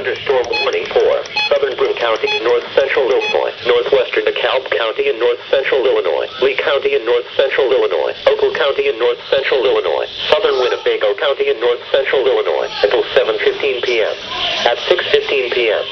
thunderstorm warning for southern Boone County, north central Illinois, northwestern DeKalb County and north central Illinois, Lee County and north central Illinois, Ogle County and north central Illinois, southern Winnebago County and north central Illinois until 7:15 p.m. At 6:15 p.m.,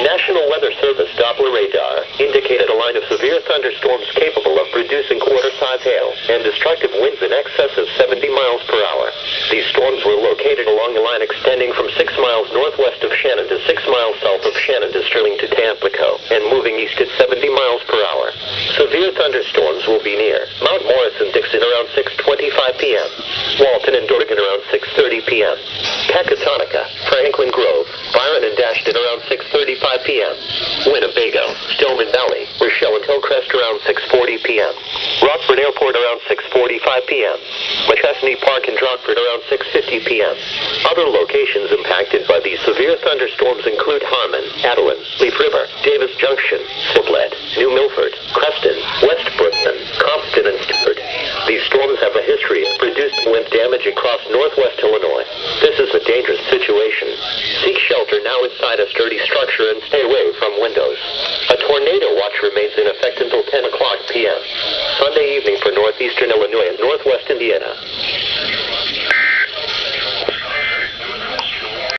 National Weather Service Doppler radar indicated a line of severe thunderstorms capable of producing quarter-size hail and destructive winds in excess of 70 miles per hour. These storms were located along the line extending from 6 miles northwest of Shannon to 6 miles south of Shannon to Sterling to Tampico, and moving east at 70 miles per hour. Severe thunderstorms will be near Mount Morris and Dixon around 6:25 p.m., Walton and Dorgan around 6:30 p.m., Pecatonica, Franklin Grove, Byron and Dashton around 6:35 p.m., Winnebago, Stillman Valley, Rochelle and Hillcrest around 6:40 p.m., Rockford Airport around 6:45 p.m., McChesney Park and Rockford around 6:50 p.m. Other locations impacted by these severe thunderstorms include Harmon, Adeline, Leaf River, Davis Junction, Sublette, New Milford, Creston, West Brookman, Compton, and Stewart. These storms have a history of producing wind damage across northwest Illinois. This is a dangerous situation. Seek shelter now inside a sturdy structure and stay away from windows. A tornado watch remains in effect until 10 o'clock p.m. Sunday evening for northeastern Illinois and northwest Indiana.